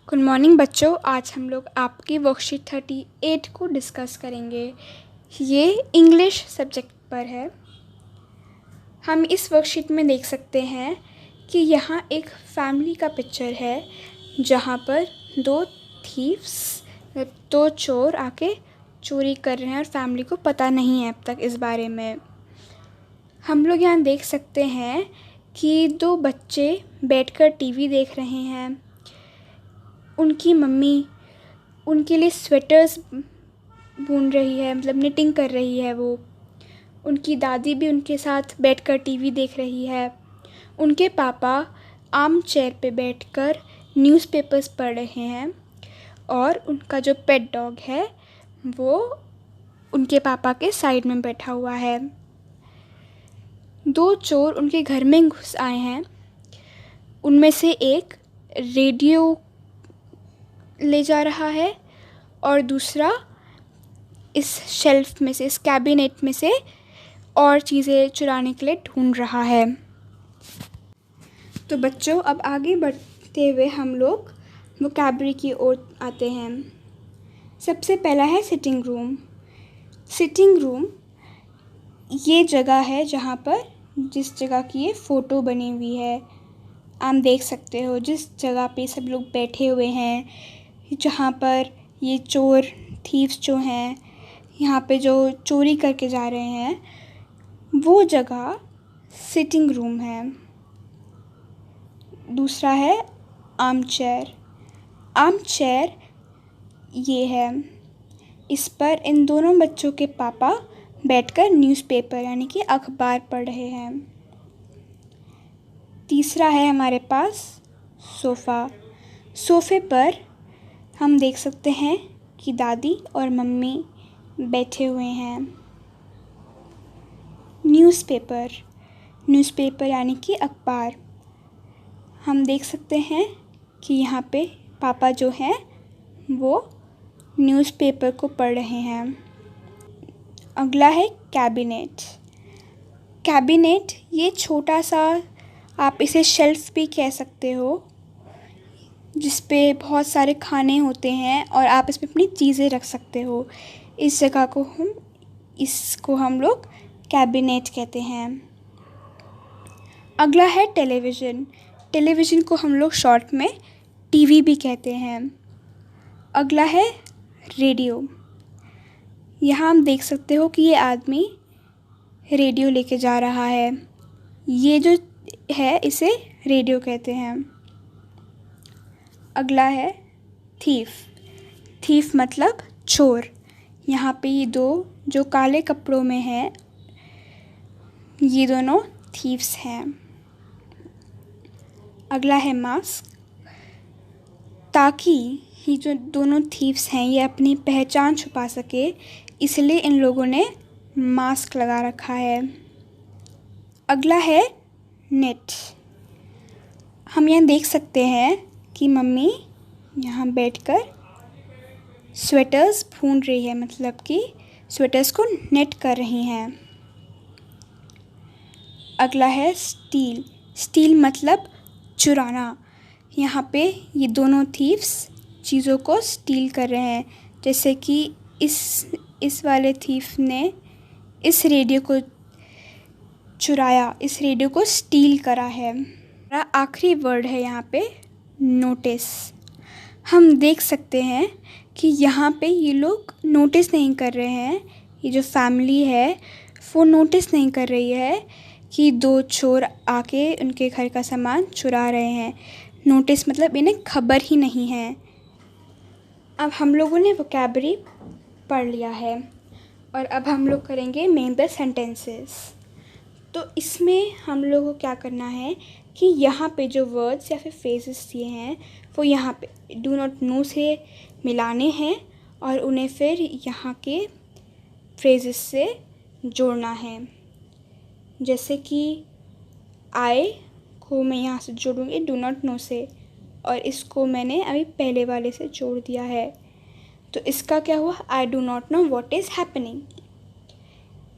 Good morning बच्चों। आज हम लोग आपकी वर्कशीट 38 को डिस्कस करेंगे। ये इंग्लिश सब्जेक्ट पर है। हम इस वर्कशीट में देख सकते हैं कि यहाँ एक फैमिली का पिक्चर है जहाँ पर दो चोर आके चोरी कर रहे हैं और फैमिली को पता नहीं है अब तक इस बारे में। हम लोग यहाँ देख सकते हैं कि दो बच्चे बैठकर टीवी देख रहे हैं। उनकी मम्मी उनके लिए स्वेटर्स बुन रही है, मतलब निटिंग कर रही है वो। उनकी दादी भी उनके साथ बैठकर टीवी देख रही है। उनके पापा आर्म चेयर पे बैठकर न्यूज़पेपर्स पढ़ रहे हैं और उनका जो पेट डॉग है वो उनके पापा के साइड में बैठा हुआ है। दो चोर उनके घर में घुस आए हैं। उनमें से एक रेडियो ले जा रहा है और दूसरा इस शेल्फ में से, इस कैबिनेट में से और चीज़ें चुराने के लिए ढूंढ रहा है। तो बच्चों, अब आगे बढ़ते हुए हम लोग वोकैबुलरी की ओर आते हैं। सबसे पहला है सिटिंग रूम। सिटिंग रूम ये जगह है जहाँ पर जिस जगह की ये फ़ोटो बनी हुई है। आप देख सकते हो जिस जगह पे सब लोग बैठे हुए हैं, जहाँ पर ये चोर थीव्स जो हैं यहाँ पे जो चोरी करके जा रहे हैं, वो जगह सिटिंग रूम है। दूसरा है आर्म चेयर। आर्म चेयर ये है, इस पर इन दोनों बच्चों के पापा बैठकर न्यूज़पेपर यानी कि अखबार पढ़ रहे हैं। तीसरा है हमारे पास सोफ़ा। सोफ़े पर हम देख सकते हैं कि दादी और मम्मी बैठे हुए हैं। न्यूज़पेपर यानी कि अखबार। हम देख सकते हैं कि यहाँ पे पापा जो हैं वो न्यूज़पेपर को पढ़ रहे हैं। अगला है कैबिनेट। कैबिनेट ये छोटा सा, आप इसे शेल्फ भी कह सकते हो, जिस पे बहुत सारे खाने होते हैं और आप इसमें अपनी चीज़ें रख सकते हो। इस जगह को हम लोग कैबिनेट कहते हैं। अगला है टेलीविज़न। टेलीविज़न को हम लोग शॉर्ट में टीवी भी कहते हैं। अगला है रेडियो। यहाँ हम देख सकते हो कि ये आदमी रेडियो लेके जा रहा है। ये जो है इसे रेडियो कहते हैं। अगला है थीफ। थीफ मतलब चोर। यहाँ पे ये दो जो काले कपड़ों में हैं, ये दोनों थीव्स हैं। अगला है मास्क। ताकि ये जो दोनों थीव्स हैं ये अपनी पहचान छुपा सके, इसलिए इन लोगों ने मास्क लगा रखा है। अगला है नेट। हम यहाँ देख सकते हैं कि मम्मी यहाँ बैठकर स्वेटर्स भून रही है, मतलब कि स्वेटर्स को नेट कर रही हैं। अगला है स्टील। स्टील मतलब चुराना। यहाँ पे ये दोनों थीव्स चीज़ों को स्टील कर रहे हैं, जैसे कि इस वाले थीफ ने इस रेडियो को चुराया, इस रेडियो को स्टील करा है। आखिरी वर्ड है यहाँ पे नोटिस। हम देख सकते हैं कि यहाँ पे ये लोग नोटिस नहीं कर रहे हैं, ये जो फैमिली है वो नोटिस नहीं कर रही है कि दो चोर आके उनके घर का सामान चुरा रहे हैं। नोटिस मतलब इन्हें खबर ही नहीं है। अब हम लोगों ने वोकैबुलरी पढ़ लिया है और अब हम लोग करेंगे मेक द सेंटेंसेस। तो इसमें हम लोगों को क्या करना है कि यहाँ पे जो वर्ड्स या फिर फ्रेजेस दिए हैं वो यहाँ पे डू नॉट नो से मिलाने हैं और उन्हें फिर यहाँ के फ्रेजेस से जोड़ना है। जैसे कि आई को मैं यहाँ से जोड़ूँगी डू नॉट नो से, और इसको मैंने अभी पहले वाले से जोड़ दिया है। तो इसका क्या हुआ, आई do not know what is happening.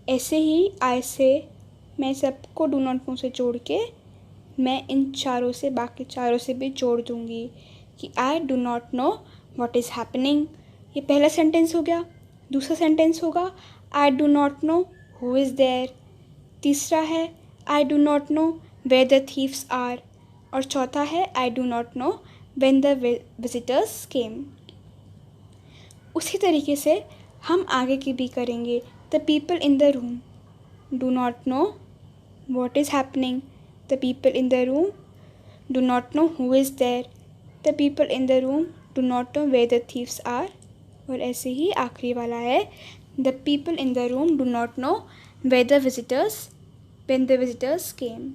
ऐसे ही आई से मैं सबको डू नॉट नो से जोड़ के मैं इन चारों से, बाकी चारों से भी जोड़ दूँगी। कि I do not know what is happening, ये पहला सेंटेंस हो गया। दूसरा सेंटेंस होगा I do not know who is there. तीसरा है I do not know where the thieves are. और चौथा है I do not know when the visitors came. उसी तरीके से हम आगे की भी करेंगे। The people in the room do not know what is happening. The people in the room do not know who is there. The people in the room do not know where the thieves are. और ऐसे ही आखिरी वाला है the people in the room do not know where the visitors when the visitors came.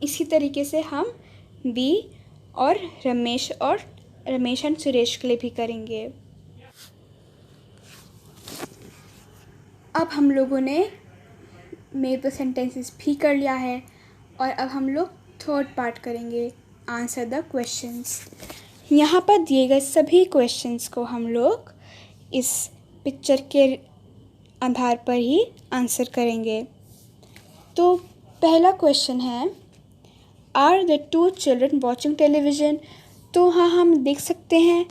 इसी तरीके से हम बी और रमेश एंड सुरेश के लिए भी करेंगे। अब हम लोगों ने मेक द सेंटेंसेस भी कर लिया है और अब हम लोग थर्ड पार्ट करेंगे, आंसर द क्वेश्चंस। यहाँ पर दिए गए सभी क्वेश्चंस को हम लोग इस पिक्चर के आधार पर ही आंसर करेंगे। तो पहला क्वेश्चन है are the two children watching television. तो हाँ, हम देख सकते हैं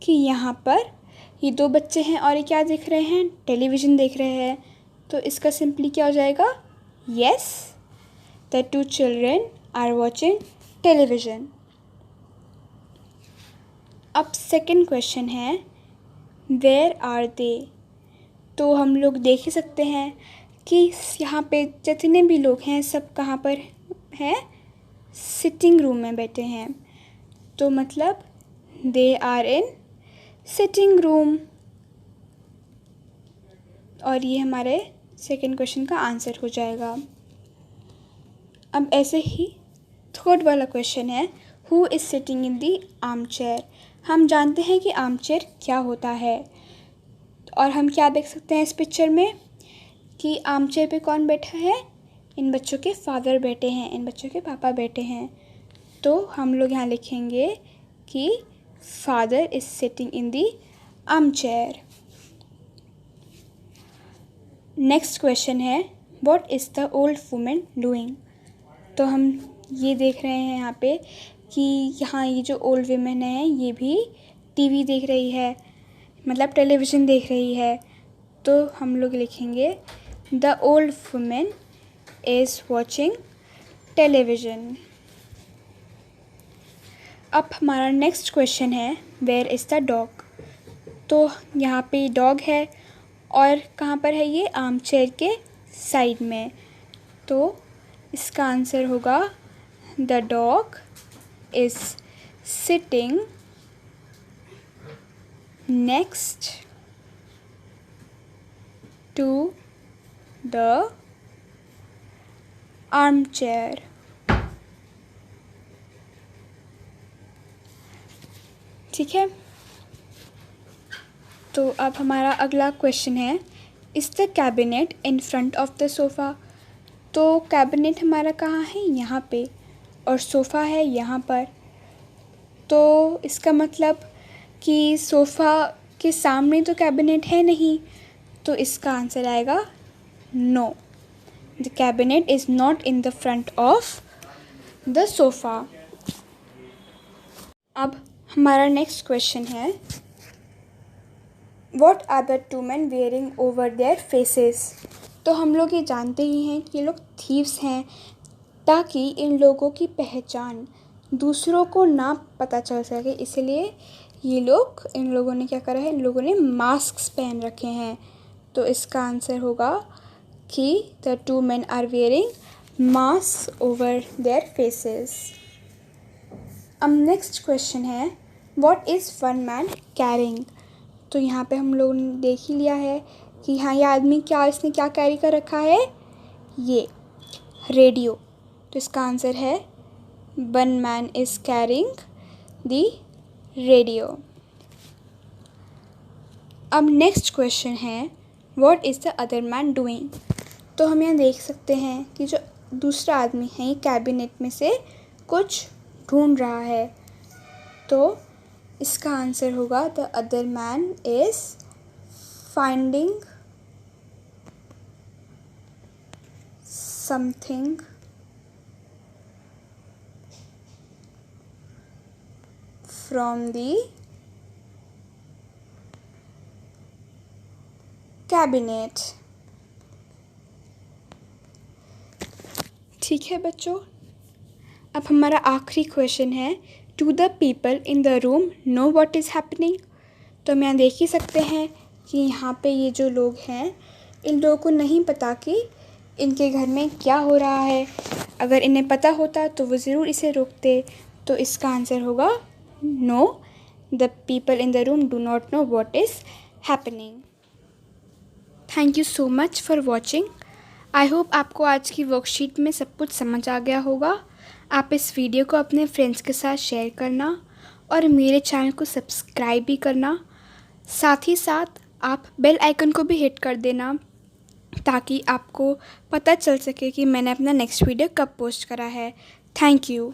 कि यहाँ पर ये दो बच्चे हैं और ये क्या देख रहे हैं, टेलीविज़न देख रहे हैं। तो इसका सिंपली क्या हो जाएगा, yes the two children are watching television. अब सेकंड क्वेश्चन है वेयर आर दे। तो हम लोग देख ही सकते हैं कि यहाँ पे जितने भी लोग हैं सब कहाँ पर हैं, सिटिंग रूम में बैठे हैं। तो मतलब they are in sitting room. और ये हमारे सेकंड क्वेश्चन का आंसर हो जाएगा। अब ऐसे ही थर्ड वाला क्वेश्चन है who is sitting in the arm chair. हम जानते हैं कि आर्म चेयर क्या होता है और हम क्या देख सकते हैं इस पिक्चर में कि आर्म चेयर पे कौन बैठा है, इन बच्चों के फादर बैठे हैं, इन बच्चों के पापा बैठे हैं। तो हम लोग यहाँ लिखेंगे कि father is sitting in the arm chair. Next question है what is the old women doing. तो हम ये देख रहे हैं यहाँ पे कि यहाँ ये जो ओल्ड वुमेन है ये भी टीवी देख रही है, मतलब टेलीविज़न देख रही है। तो हम लोग लिखेंगे the old women is watching television. अब हमारा नेक्स्ट क्वेश्चन है वेयर इज़ द डॉग। तो यहाँ पे डॉग है और कहाँ पर है ये, आर्म चेयर के साइड में। तो इसका आंसर होगा the dog is sitting next to the armchair. ठीक है, तो अब हमारा अगला क्वेश्चन है is the cabinet in front of the sofa. तो कैबिनेट हमारा कहाँ है, यहाँ पे, और सोफ़ा है यहाँ पर। तो इसका मतलब कि सोफ़ा के सामने तो कैबिनेट है नहीं, तो इसका आंसर आएगा no, the cabinet is not in the front of the sofa. अब हमारा नेक्स्ट क्वेश्चन है what are the two man wearing over their faces. तो हम लोग ये जानते ही हैं कि ये लोग थीव्स हैं, ताकि इन लोगों की पहचान दूसरों को ना पता चल सके, इसलिए इन लोगों ने क्या करा है, इन लोगों ने मास्क पहन रखे हैं। तो इसका आंसर होगा कि the two man are wearing mask over their faces. अब नेक्स्ट क्वेश्चन है what is one man carrying. तो यहाँ पे हम लोगों ने देख ही लिया है कि हाँ ये आदमी इसने क्या कैरी कर रखा है, ये रेडियो। तो इसका आंसर है one man is carrying the radio. अब नेक्स्ट क्वेश्चन है what is the other man doing. तो हम यहाँ देख सकते हैं कि जो दूसरा आदमी है ये कैबिनेट में से कुछ ढूंढ रहा है। तो इसका आंसर होगा the other man is finding something from the cabinet. ठीक है बच्चों, अब हमारा आखिरी क्वेश्चन है, do the people in the room no what is happening. तो हम यहाँ देख ही सकते हैं कि यहाँ पे ये जो लोग हैं, इन लोगों को नहीं पता कि इनके घर में क्या हो रहा है। अगर इन्हें पता होता तो वो ज़रूर इसे रोकते। तो इसका आंसर होगा no, the people in the room do not know what is happening. Thank you so much for watching. I hope आपको आज की वर्कशीट में सब कुछ समझ आ गया होगा। आप इस वीडियो को अपने फ्रेंड्स के साथ शेयर करना और मेरे चैनल को सब्सक्राइब भी करना। साथ ही साथ आप बेल आइकन को भी हिट कर देना ताकि आपको पता चल सके कि मैंने अपना नेक्स्ट वीडियो कब पोस्ट करा है। Thank you.